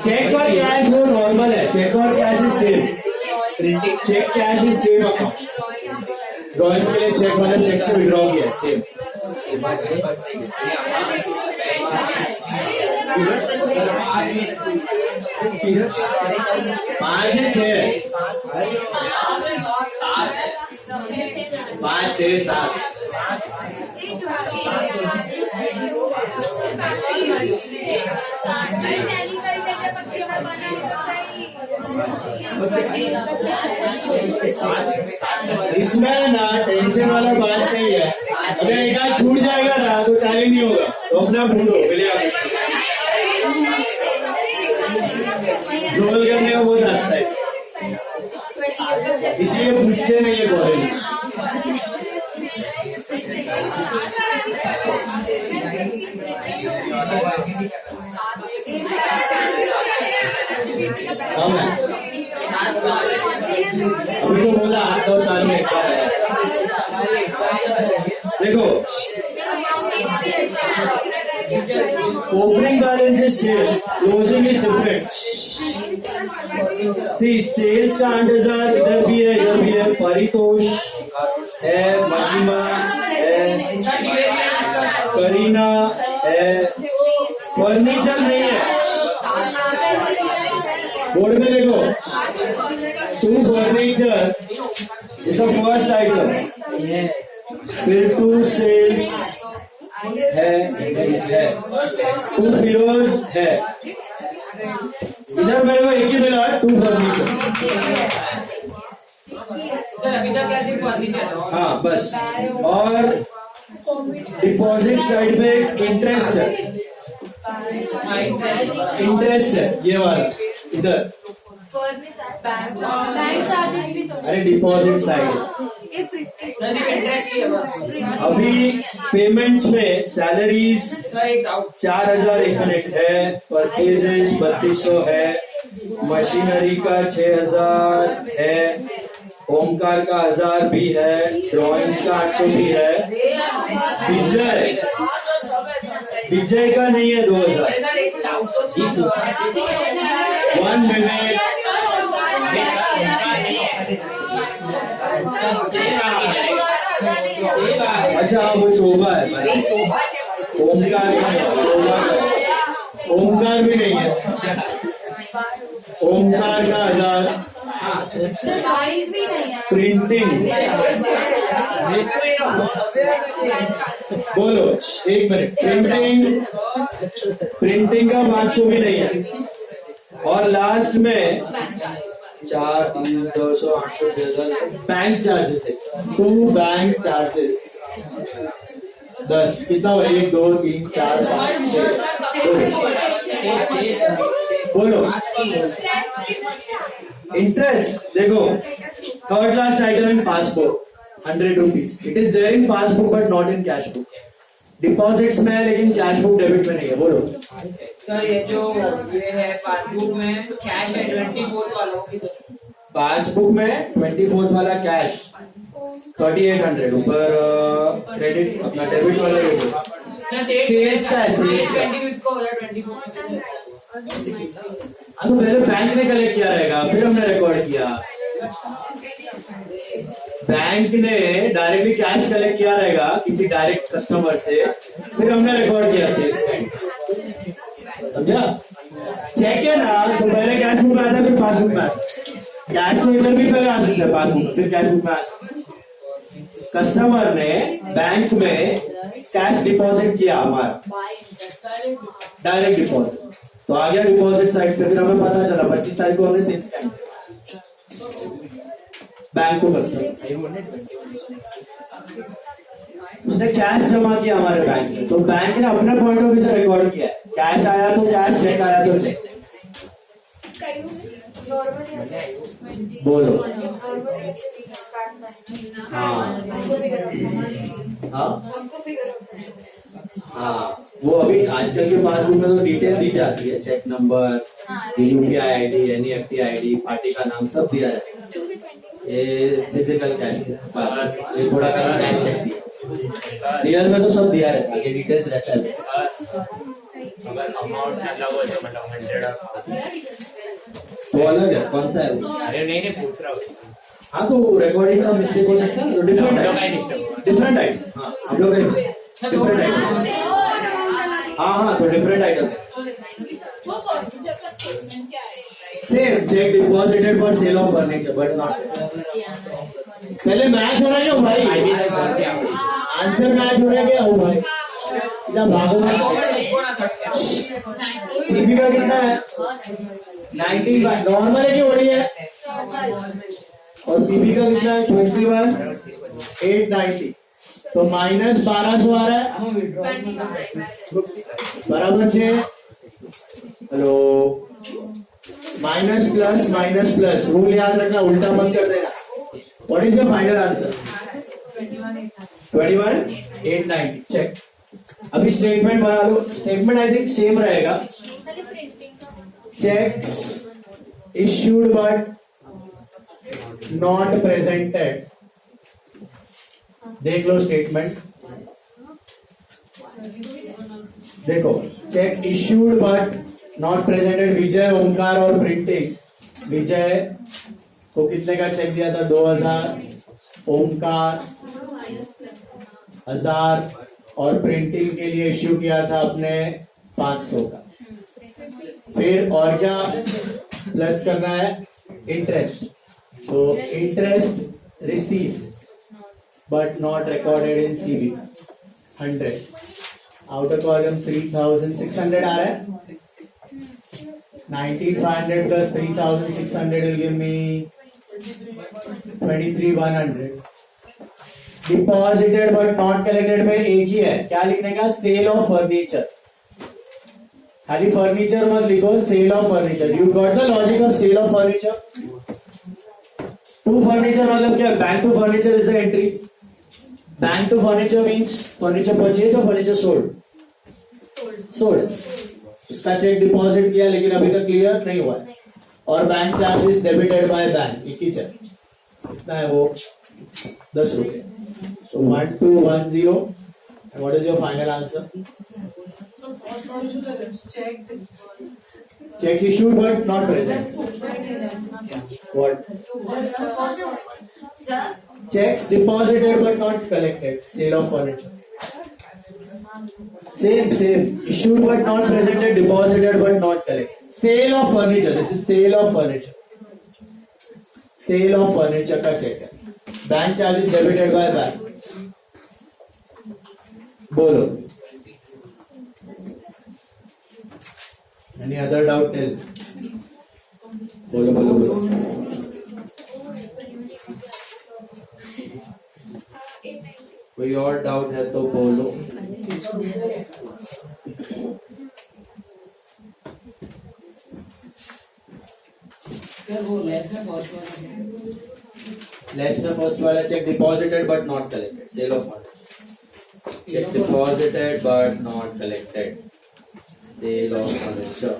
Check और cash वो normal है, चेक और cash is same, cheque cash is same account. Drawings के लिए चेक वाला चेक से विड्रॉ किया सेम। पाँच है छह, पाँच छह सात। इसमें ना टेंशन वाला बात नहीं है, अगर एक आध छूट जाएगा ना तो टैली नहीं होगा, तो अपना ढूंढो मिलेगा। रोल करने का बहुत रास्ता है, इसलिए पूछते नहीं है कॉलेज। अभी तो बोला 8-9 साल में क्या है। देखो opening balance is sale, closing is different. See sales का 8,000 इधर भी है इधर भी है, परितोष है, महिमा है, करीना है, फर्नीचर नहीं है। बोर्ड में देखो, to furniture is the first item, फिर टू सेल्स है, टू फिरोज है, इधर मेरे को एक ही मिला टू फर्नीचर। हाँ बस, और डिपॉजिट साइड पे इंटरेस्ट है, इंटरेस्ट है ये वाला इधर। बैंक चार्जेस भी तो, अरे डिपॉजिट साइड अभी पेमेंट्स में सैलरीज 4,100 है, परचेजेस 3200 है, मशीनरी का 6,000 है, ओमकार का 1000 भी है, ड्राइंग्स का 800 भी है, विजय का नहीं है 2000। 1 मिनट, अच्छा वो शोभा है, ओमकार ओमकार भी नहीं है, ओमकार का 1000, प्रिंटिंग बोलो एक मिनट, प्रिंटिंग का 500 भी नहीं है, और लास्ट में 4, 3, 200, 800, 6,000 बैंक चार्जेस है, 2 बैंक चार्जेस 10, कितना हुआ? 1, 2, 3, 4, 5, 6 बोलो। इंटरेस्ट देखो, third last item in passbook 100 rupees, it is there in passbook but not in cash book. Deposits में है लेकिन कैश बुक डेबिट में नहीं है। बोलो सर, ये जो ये है पासबुक में कैश है 24 वालों की, पासबुक में 24 वाला कैश 3800, ऊपर क्रेडिट अपना डेबिट वाला सेल्स का है, सेल्स का। तो पहले बैंक ने कलेक्ट किया रहेगा, फिर हमने रिकॉर्ड किया। बैंक ने डायरेक्टली कैश कलेक्ट किया रहेगा किसी डायरेक्ट कस्टमर से, फिर हमने रिकॉर्ड किया सेल्स का, समझा? चेक है ना, तो पहले कैश बुक में आता है फिर पासबुक में आता है। कैश तो इधर भी पहले आ सकता है पासबुक में, फिर कैश बुक में आ सकता है। कस्टमर ने बैंक में कैश डिपॉजिट किया हमारा, डायरेक्ट डिपॉजिट, तो आ गया डिपॉजिट साइड पे, फिर हमें पता चला 25 तारीख को हमने सेल्स किया बैंक को, कस्टमर उसने कैश जमा किया हमारे बैंक में, तो बैंक ने अपने पॉइंट ऑफ व्यू से रिकॉर्ड किया, कैश आया तो कैश, चेक आया तो चेक। बोलो हाँ, वो अभी आजकल के पासबुक में तो डिटेल दी जाती है, cheque number, UPI ID, NEFT ID, party का नाम सब दिया जाता है। ये फिजिकल कैश, ये थोड़ा करना कैश चेक दिया, रियल में तो सब दिया रहता है, डिटेल्स रहता है। अगर अमाउंट अलग हो तो मतलब 100 और वो अलग है, कौन सा है वो? अरे नहीं पूछ रहा हूँ हाँ तो रिकॉर्डिंग का मिस्टेक हो सकता है, तो डिफरेंट हम लोग का है, ही mistake होगा। Different item. हाँ हम लोग डिफरेंट आइटम। हाँ तो different item. Same check deposited for sale of furniture but not. पहले मैच हो रहा है क्या भाई? आंसर मैच हो रहा है क्या हो भाई? सीधा भागो मत। सीपी का कितना है? 19 नॉर्मल है कि बड़ी है? और सीपी का कितना है? 21,890। तो माइनस 1200 आ रहा है बराबर 6। हेलो माइनस प्लस रूल याद रखना, उल्टा मत कर देना। What is your final answer? 21,890। Check. अभी स्टेटमेंट बना लो। स्टेटमेंट आई थिंक सेम रहेगा। Cheques issued but not presented. देख लो स्टेटमेंट, देखो cheque issued but not presented. Vijay, Omkar और प्रिंटिंग। विजय को कितने का चेक दिया था? 2000। ओमकार 1000 और प्रिंटिंग के लिए इश्यू किया था अपने 500 का। फिर और क्या प्लस करना है? इंटरेस्ट। तो interest receive but not recorded in CV 100। Outer column 3600 आ रहा है। 19,500 plus 3,600 will give me 23,100. Deposited but not collected में एक ही है, क्या लिखने का? Sale of furniture. खाली फर्नीचर मत लिखो, sale of furniture. You got the logic of sale of furniture? To furniture मतलब क्या? Bank to furniture is the entry. Bank to furniture means furniture purchase और फर्नीचर सोल्ड। उसका check deposit किया लेकिन अभी तक क्लियर नहीं हुआ है। और bank charges debited by bank, एक ही चेक। कितना है वो? 10 रुपए। So 1210. And what is your final answer? Checks issued but not present. What? Checks deposited but not collected. Sale of furniture. Same. Issued but not presented, deposited but not collected. Sale of furniture. This is sale of furniture. Sale of furniture का check है। Bank charges debited by bank. बोलो। Any other doubt? Tell. बोलो। कोई और doubt है तो बोलो। Less में फर्स्ट वाला cheque deposited but not collected. Sale of furniture. Cheque deposited but not collected. Sale of furniture.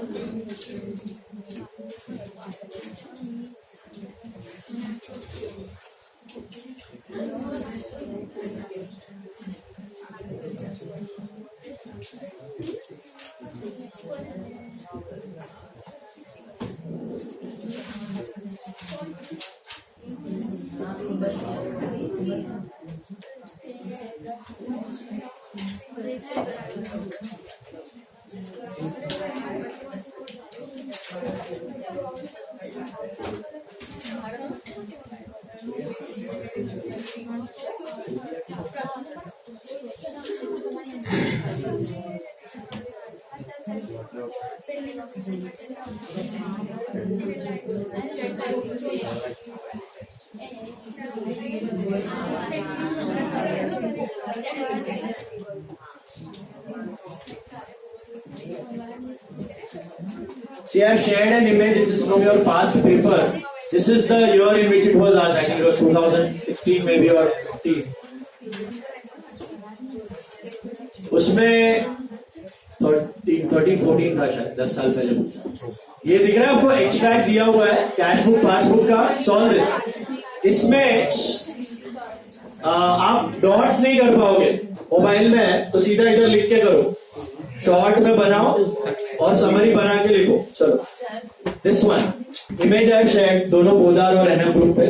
See, I have shared an image. It is from your past paper. This is the year in which it was asked. I think it was 2016 maybe or 15. उसमें 13-14 था शायद, 10 साल पहले। ये दिख रहा है आपको? एक्सट्रैक्ट दिया हुआ है कैश बुक पासबुक का। Solve this. इसमें आप डॉट्स नहीं कर पाओगे। मोबाइल में है तो सीधा इधर लिख के करो। शॉर्ट में बनाओ और समरी बना के लिखो। चलो this one image I share दोनों पोदार और एनएम ग्रुप पे।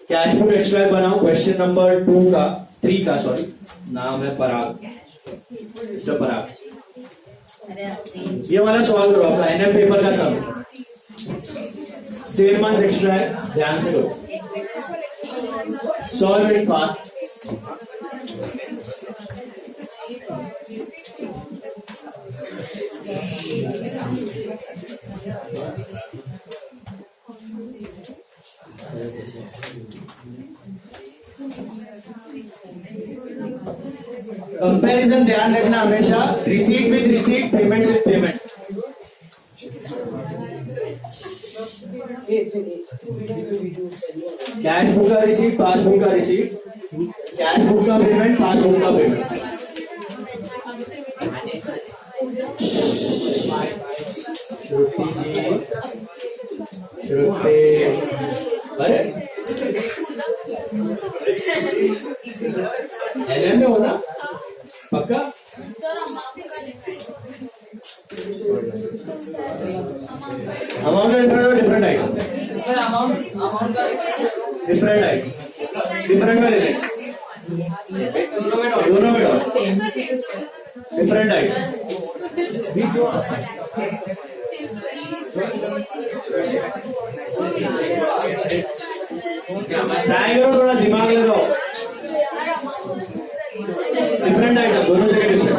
कैश फ्लो एक्सट्रैक्ट बनाओ। क्वेश्चन नंबर 3 का सॉरी नाम है पराग, मिस्टर पराग। ये वाला सॉल्व करो अपना एनएम पेपर का सम। 3 मंथ एक्सट्रैक्ट ध्यान से करो, सॉल्व इट फास्ट। कंपैरिजन ध्यान रखना हमेशा, receipt with receipt, payment with payment. Cash book का रिसीट, पासबुक का रिसीट, कैश बुक का पेमेंट, पासबुक का पेमेंट। श्रुति जी, श्रुति, अरे एलएम में हो ना पक्का? Amount different item sir amount का डिफरेंट आइटम डिफरेंट में ले लें, दोनों में डालो डिफरेंट आइटम। ट्राई करो, थोड़ा दिमाग लगाओ। डिफरेंट आइटम दोनों जगह different.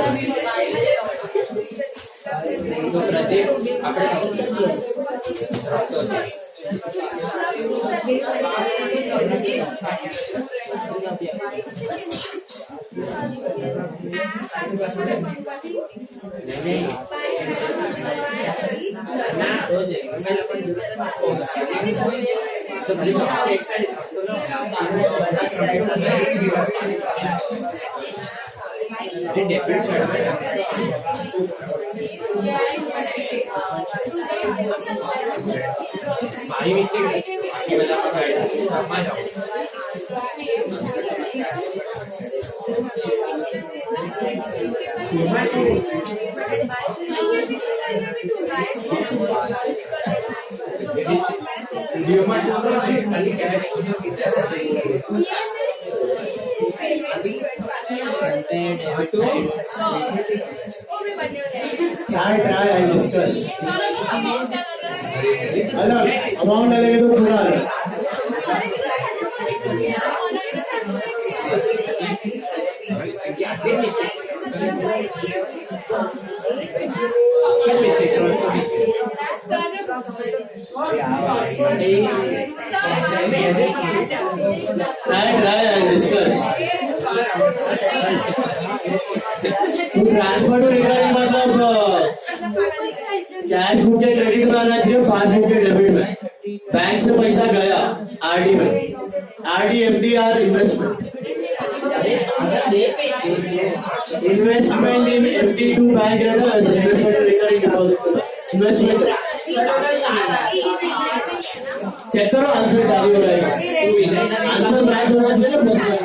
Try and discuss. Amount डालेंगे तो पूरा try and discuss. Transfer to recurring मतलब कैश बुक के क्रेडिट में आना चाहिए, पासबुक के डेबिट में। बैंक से पैसा गया आरडी में, RD FD are investment, investment in FD to bank raters, investment recurring deposit, investment. Check करो आंसर टैली हो रहेगा, आंसर मैच होना चाहिए प्लस में।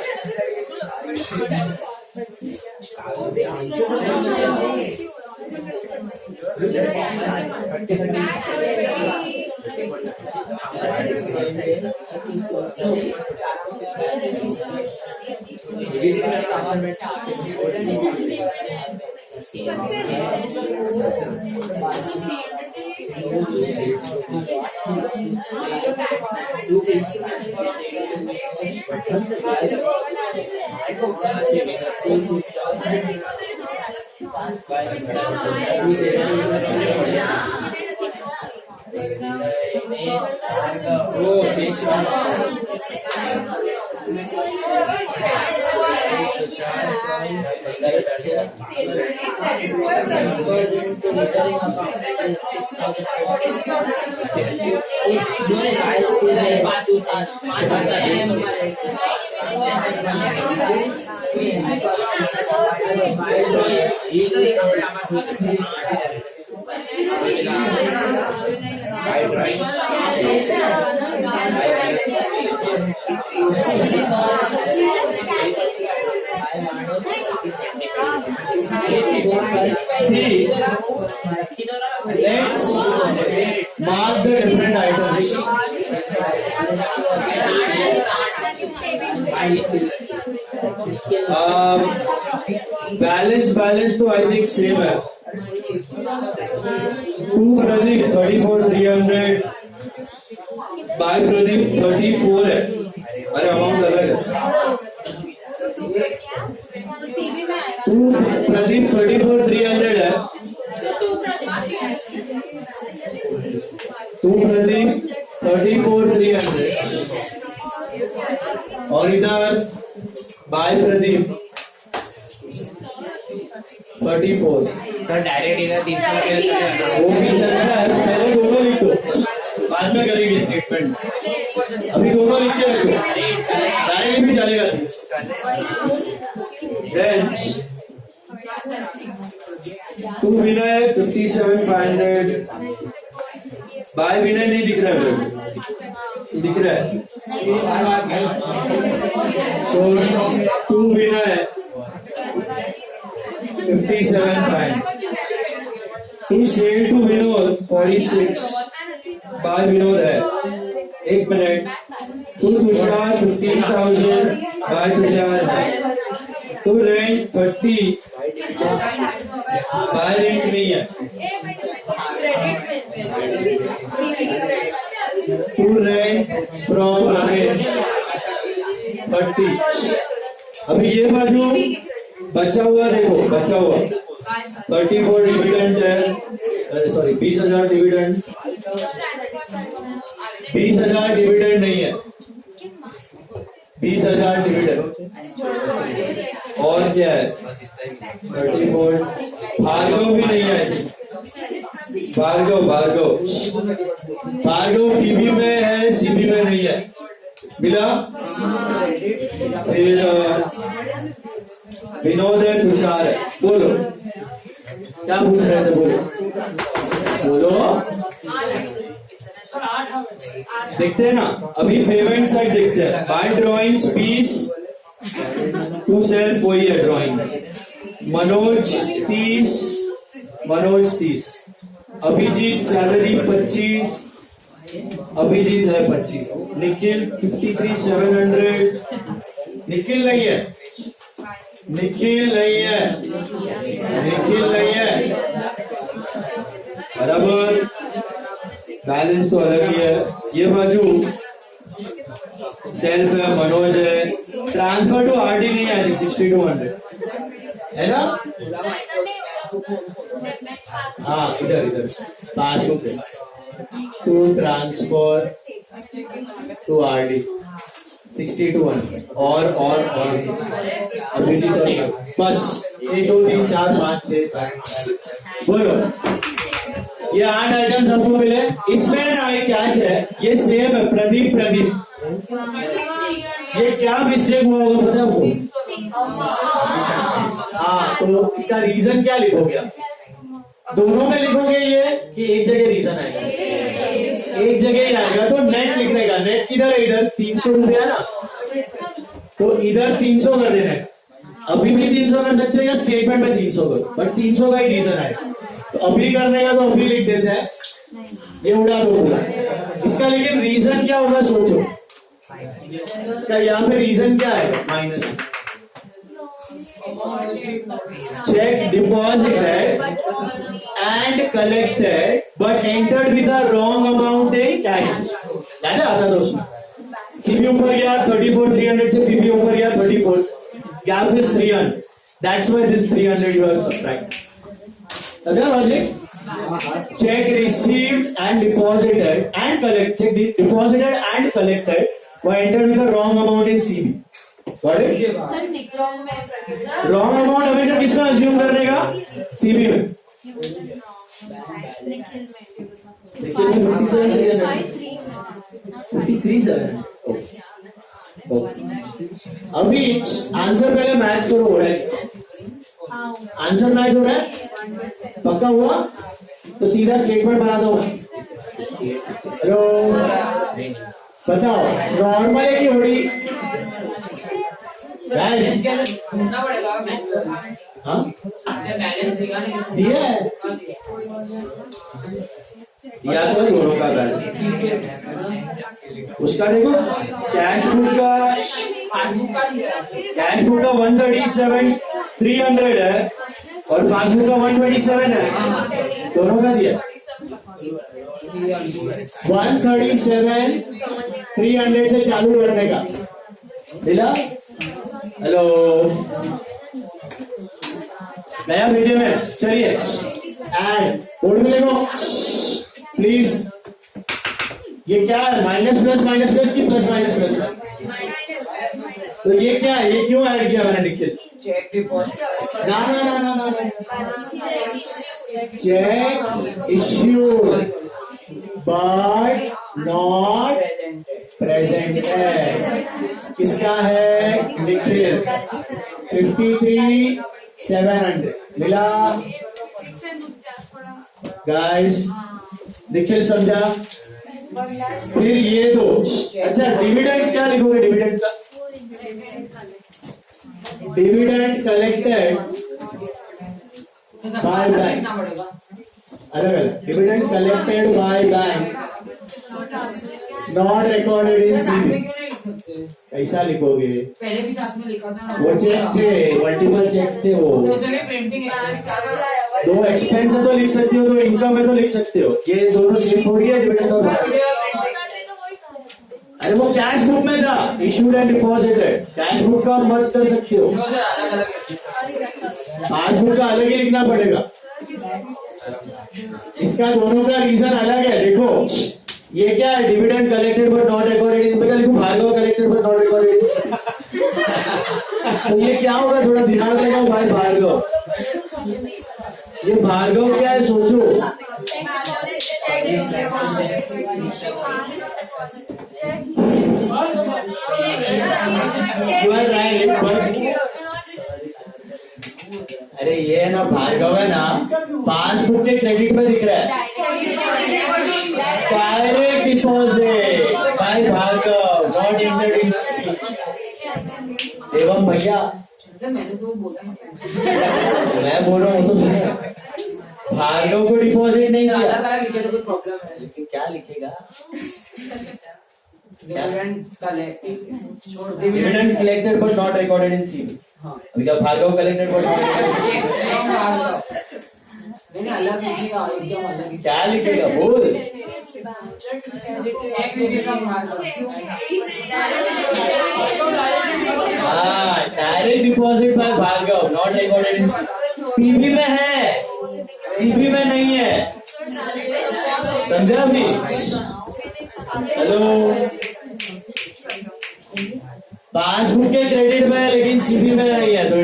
See, let's mark the different items. Balance तो I think same है. 2 Pradeep 34,300 by Pradeep 34 है. अरे अमाउंट अलग है. 2 Pradeep 34,300 है. 2 Pradeep 34,300 और इधर बाय प्रदीप 34. सर डायरेक्ट इधर 300 वो भी चल रहा है. पहले दोनों लिख दो, बाद में करेंगे स्टेटमेंट. अभी दोनों लिख के रखो, डायरेक्ट भी चलेगा. देन 2 विनय 57,500 बाय विनय नहीं दिख रहा है. दिख रहा है. So 2 Vinay 57,500. 2 sale to Vinod 46 by Vinod है. 1 मिनट. 2 तुषार 15,000 बाय तुषार है. 2 रेंट 30 बाय रेंट नहीं है. 2 रेंट फ्रॉम रमेश 30. अभी ये बाजू बचा हुआ देखो, बचा हुआ 34 डिविडेंड है. Sorry 20,000 dividend. 20,000 डिविडेंड नहीं है. 20,000 डिविडेंड और क्या है 34. भार्गव भी नहीं है. भार्गव पीबी में है, सीबी में नहीं है. मिला. फिर विनोद है, तुषार है. बोलो क्या पूछ रहे थे. बोलो. देखते हैं ना. अभी पेमेंट साइड देखते हैं. By drawings piece to self वही है ड्रॉइंग. मनोज 30. अभिजीत सैलरी 25. अभिजीत है 25. निखिल 53,700. निखिल नहीं है. बराबर. बैलेंस तो अलग ही है. ये बाजू सेल्फ है, मनोज है. ट्रांसफर टू आरडी नहीं है 6200 है ना. हाँ इधर passbook to transfer to RD 6200 और अभी बस 1 2 3 4 5 6 7. बोलो. ये 8 आइटम सबको मिले. इसमें ना एक कैच है, ये सेम है. प्रदीप ये क्या मिस्टेक हुआ होगा पता है आपको. हाँ तो इसका रीजन क्या लिखोगे आप. दोनों में लिखोगे ये कि एक जगह रीजन आएगा, एक जगह ही आएगा. तो नेट लिखने का. नेट किधर है. इधर 300 रुपया ना, तो इधर 300 कर देना है. अभी भी 300 कर सकते हो या स्टेटमेंट में 300 करो, बट 300 का ही रीजन आएगा. तो अभी करने का तो अभी लिख देते हैं. ये उड़ा दो. इसका लेकिन रीजन क्या होगा सोचो. इसका यहाँ पे रीजन क्या है. Minus. Check deposited and collected but entered with a wrong amount in cash. याद है आता था उसमें. सीबी ऊपर गया 34,300 से पीबी ऊपर गया 34. Gap is 300. That's why this 300 you have subtracted. समझा logic. Check received and deposited and collected. Check deposited and collected were entered with a wrong amount in CB. Got it? Wrong amount हमेशा किसका assume करने का. CB में. निखिल में 53,700. अभी answer पहले match करो. हो रहा है आंसर मैच हो रहा है. पक्का हुआ तो सीधा स्टेटमेंट बना दो. हेलो बताओ नॉर्मल है कि होड़ी. ढूंढना पड़ेगा. हाँ बैलेंस दिया नहीं दिया है? हाँ, दिया। दिया तो दोनों का बैलेंस। उसका देखो कैश बुक का पासबुक का दिया कैश बुक का 137,300 है और पासबुक का 127 है, दोनों का दिया 137,300 से चालू करने का मिला। हेलो नया भेजे में चलिए एंड बोर्ड में लिखो प्लीज। ये क्या है, माइनस प्लस की प्लस माइनस प्लस? तो ये क्या है, ये क्यों ऐड किया मैंने निखिल? चेक डिपॉजिट ना check issued but not present presented. किसका है? निखिल। 53,700 मिला गाइस। निखिल समझा? फिर ये दो। अच्छा डिविडेंड क्या लिखोगे? डिविडेंड का डिविडेंड कलेक्टेड बाय बैंक, कितना पड़ेगा अलग अलग। Dividend collected by bank not recorded इन साथ में सीवी। क्यों नहीं लिख सकते? कैसा लिखोगे? पहले भी साथ में लिखा था ना। वो चेक थे, मल्टीपल चेक्स थे वो। तो उसमें भी प्रिंटिंग एक्सपेंस था। दो एक्सपेंस है तो लिख सकते हो, दो इनकम है तो लिख सकते हो। ये दोनों सेम थोड़ी है डिविडेंड और बैंक। अरे वो कैश बुक में था, issued and deposited. Cash book का मर्ज कर सकते हो, अलग अलग पासबुक का अलग ही लिखना पड़ेगा। इसका दोनों का रीजन अलग है। देखो ये क्या है, dividend collected but not recorded in, लिखो Bhargav collected but not recorded. तो ये क्या होगा, थोड़ा दिमाग लगाओ भाई। भार्गव, ये भार्गव क्या है सोचो। You are right, but अरे ये है ना भार्गव है ना, पासबुक के क्रेडिट में दिख रहा है direct deposit by Bhargav not entered in. एवं भैया मैंने तो बोला है। मैं बोल रहा हूँ तो सुनो, भार्गव को डिपॉजिट नहीं किया। अलग अलग लिखे तो कोई प्रॉब्लम है। लेकिन क्या लिखेगा? Dividend collected dividend collected but not recorded in CV. अभी क्या भार्गव कलेक्टेड बट नॉट नहीं अलग लिखेगा, एकदम अलग। क्या लिखेगा बोल? चेक लिखेगा क्यों? हाँ direct deposit by Bhargav not recorded in PV में है, सीवी में नहीं है। समझा अभी? हेलो पासबुक के क्रेडिट में है लेकिन सीवी में नहीं है। तो